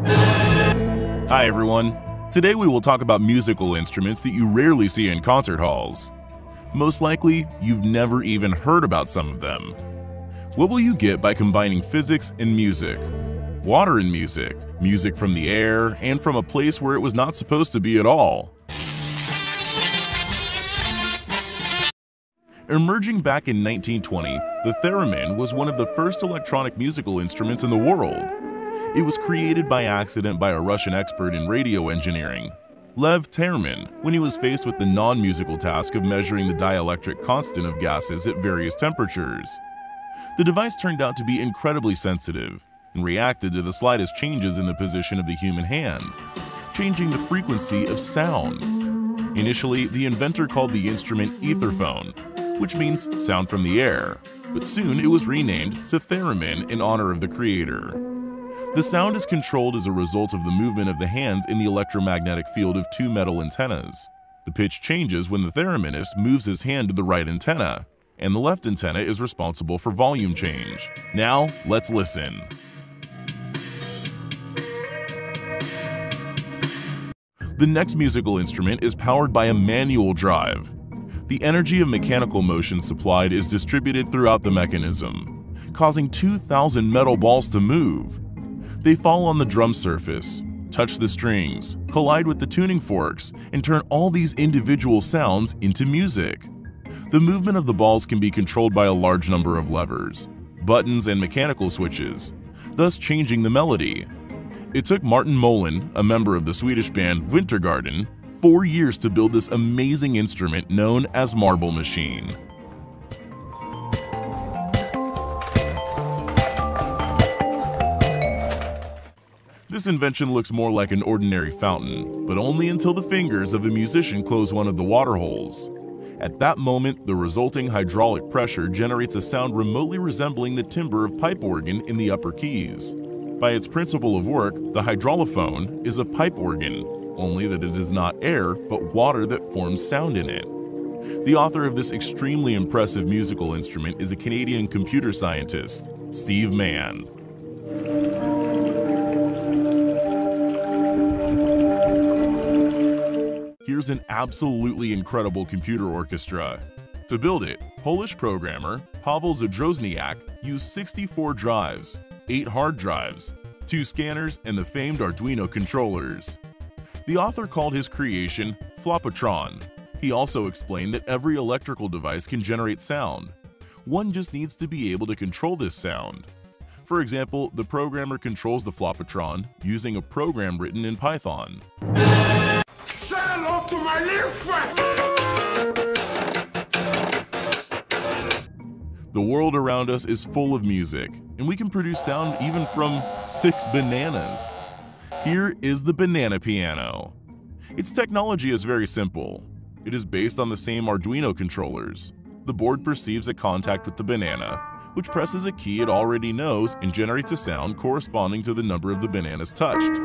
Hi everyone! Today we will talk about musical instruments that you rarely see in concert halls. Most likely, you've never even heard about some of them. What will you get by combining physics and music? Water and music, music from the air, and from a place where it was not supposed to be at all. Emerging back in 1920, the theremin was one of the first electronic musical instruments in the world. It was created by accident by a Russian expert in radio engineering, Lev Termin, when he was faced with the non-musical task of measuring the dielectric constant of gases at various temperatures. The device turned out to be incredibly sensitive and reacted to the slightest changes in the position of the human hand, changing the frequency of sound. Initially, the inventor called the instrument etherphone, which means sound from the air, but soon it was renamed to theremin in honor of the creator. The sound is controlled as a result of the movement of the hands in the electromagnetic field of two metal antennas. The pitch changes when the thereminist moves his hand to the right antenna, and the left antenna is responsible for volume change. Now, let's listen. The next musical instrument is powered by a manual drive. The energy of mechanical motion supplied is distributed throughout the mechanism, causing 2,000 metal balls to move. They fall on the drum surface, touch the strings, collide with the tuning forks, and turn all these individual sounds into music. The movement of the balls can be controlled by a large number of levers, buttons, and mechanical switches, thus changing the melody. It took Martin Molin, a member of the Swedish band Wintergarden, 4 years to build this amazing instrument known as Marble Machine. This invention looks more like an ordinary fountain, but only until the fingers of a musician close one of the water holes. At that moment, the resulting hydraulic pressure generates a sound remotely resembling the timbre of pipe organ in the upper keys. By its principle of work, the hydraulophone is a pipe organ, only that it is not air but water that forms sound in it. The author of this extremely impressive musical instrument is a Canadian computer scientist, Steve Mann. Here's an absolutely incredible computer orchestra. To build it, Polish programmer Paweł Zadrozniak used 64 drives, 8 hard drives, 2 scanners, and the famed Arduino controllers. The author called his creation Flopatron. He also explained that every electrical device can generate sound. One just needs to be able to control this sound. For example, the programmer controls the Flopatron using a program written in Python. Say hello to my little friend! The world around us is full of music, and we can produce sound even from 6 bananas. Here is the banana piano. Its technology is very simple. It is based on the same Arduino controllers. The board perceives a contact with the banana, which presses a key it already knows and generates a sound corresponding to the number of the bananas touched.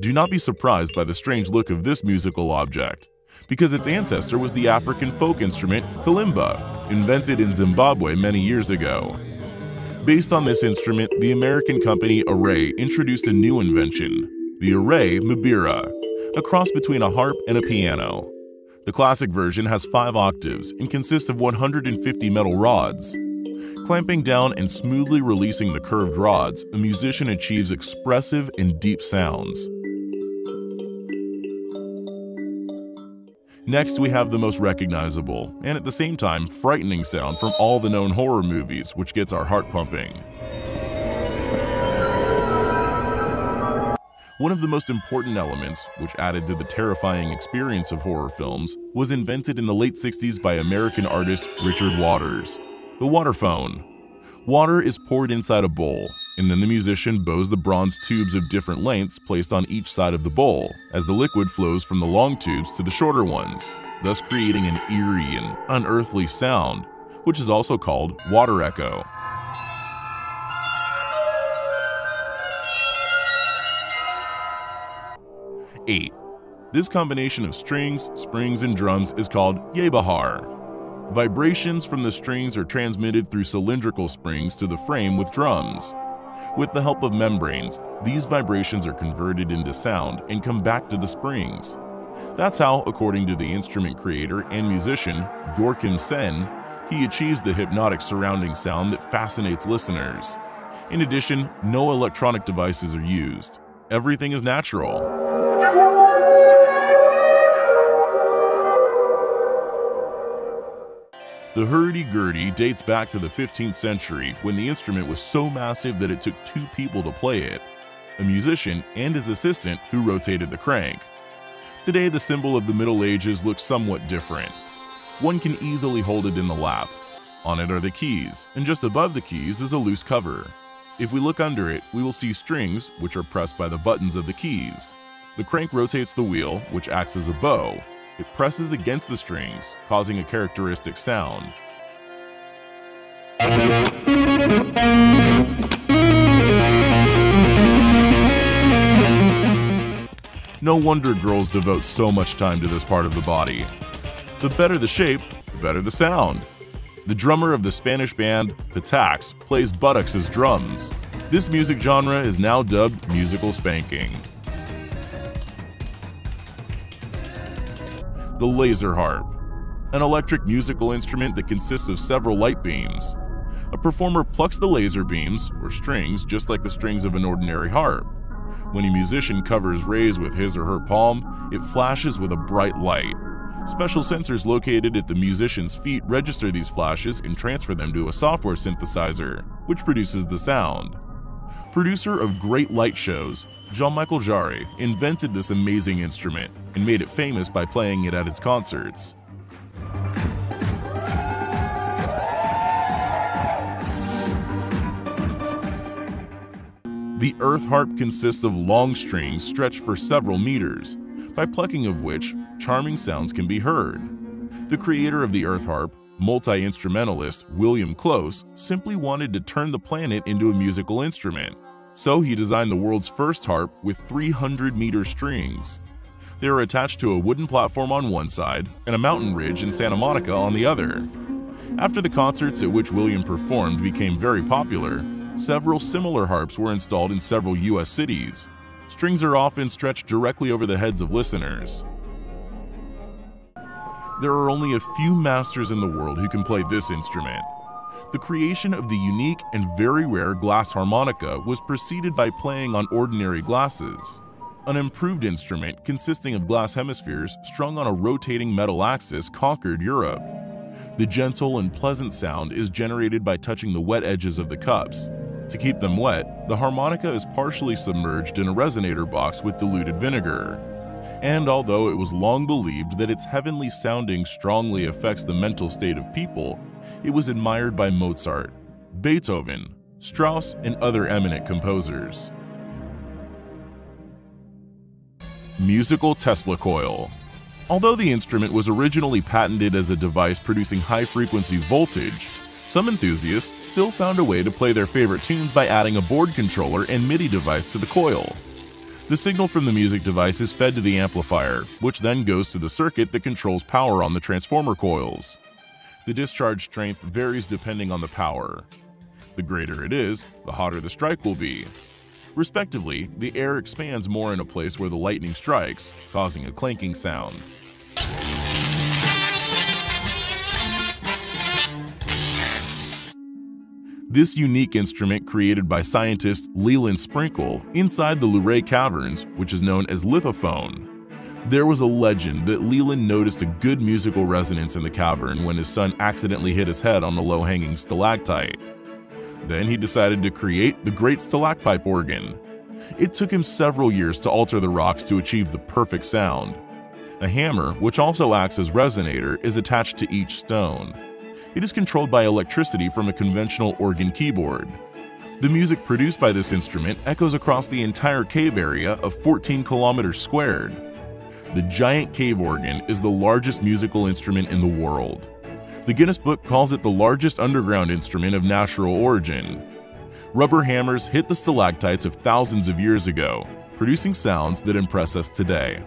Do not be surprised by the strange look of this musical object, because its ancestor was the African folk instrument kalimba, invented in Zimbabwe many years ago. Based on this instrument, the American company Array introduced a new invention, the Array Mbira, a cross between a harp and a piano. The classic version has 5 octaves and consists of 150 metal rods. Clamping down and smoothly releasing the curved rods, a musician achieves expressive and deep sounds. Next, we have the most recognizable, and at the same time, frightening sound from all the known horror movies, which gets our heart pumping. One of the most important elements, which added to the terrifying experience of horror films, was invented in the late 60s by American artist Richard Waters, the waterphone. Water is poured inside a bowl, and then the musician bows the bronze tubes of different lengths placed on each side of the bowl, as the liquid flows from the long tubes to the shorter ones, thus creating an eerie and unearthly sound, which is also called water echo. This combination of strings, springs, and drums is called yebahar. Vibrations from the strings are transmitted through cylindrical springs to the frame with drums. With the help of membranes, these vibrations are converted into sound and come back to the springs. That's how, according to the instrument creator and musician Gorkim Sen, he achieves the hypnotic surrounding sound that fascinates listeners. In addition, no electronic devices are used. Everything is natural. The hurdy-gurdy dates back to the 15th century when the instrument was so massive that it took 2 people to play it, a musician and his assistant who rotated the crank. Today, the symbol of the Middle Ages looks somewhat different. One can easily hold it in the lap. On it are the keys, and just above the keys is a loose cover. If we look under it, we will see strings, which are pressed by the buttons of the keys. The crank rotates the wheel, which acts as a bow. It presses against the strings, causing a characteristic sound. No wonder girls devote so much time to this part of the body. The better the shape, the better the sound. The drummer of the Spanish band Patax plays buttocks as drums. This music genre is now dubbed musical spanking. The laser harp, an electric musical instrument that consists of several light beams. A performer plucks the laser beams, or strings, just like the strings of an ordinary harp. When a musician covers rays with his or her palm, it flashes with a bright light. Special sensors located at the musician's feet register these flashes and transfer them to a software synthesizer, which produces the sound. Producer of great light shows, Jean-Michel Jarre invented this amazing instrument and made it famous by playing it at his concerts. The earth harp consists of long strings stretched for several meters, by plucking of which charming sounds can be heard. The creator of the earth harp, multi-instrumentalist William Close, simply wanted to turn the planet into a musical instrument. So he designed the world's first harp with 300-meter strings. They are attached to a wooden platform on one side and a mountain ridge in Santa Monica on the other. After the concerts at which William performed became very popular, several similar harps were installed in several US cities. Strings are often stretched directly over the heads of listeners. There are only a few masters in the world who can play this instrument. The creation of the unique and very rare glass harmonica was preceded by playing on ordinary glasses. An improved instrument consisting of glass hemispheres strung on a rotating metal axis conquered Europe. The gentle and pleasant sound is generated by touching the wet edges of the cups. To keep them wet, the harmonica is partially submerged in a resonator box with diluted vinegar. And although it was long believed that its heavenly sounding strongly affects the mental state of people, it was admired by Mozart, Beethoven, Strauss, and other eminent composers. Musical Tesla coil. Although the instrument was originally patented as a device producing high-frequency voltage, some enthusiasts still found a way to play their favorite tunes by adding a board controller and MIDI device to the coil. The signal from the music device is fed to the amplifier, which then goes to the circuit that controls power on the transformer coils. The discharge strength varies depending on the power. The greater it is, the hotter the strike will be. Respectively, the air expands more in a place where the lightning strikes, causing a clanking sound. This unique instrument created by scientist Leland Sprinkle inside the Luray Caverns, which is known as lithophone. There was a legend that Leland noticed a good musical resonance in the cavern when his son accidentally hit his head on a low-hanging stalactite. Then he decided to create the great stalacpipe organ. It took him several years to alter the rocks to achieve the perfect sound. A hammer, which also acts as resonator, is attached to each stone. It is controlled by electricity from a conventional organ keyboard. The music produced by this instrument echoes across the entire cave area of 14 kilometers squared. The giant cave organ is the largest musical instrument in the world. The Guinness Book calls it the largest underground instrument of natural origin. Rubber hammers hit the stalactites of thousands of years ago, producing sounds that impress us today.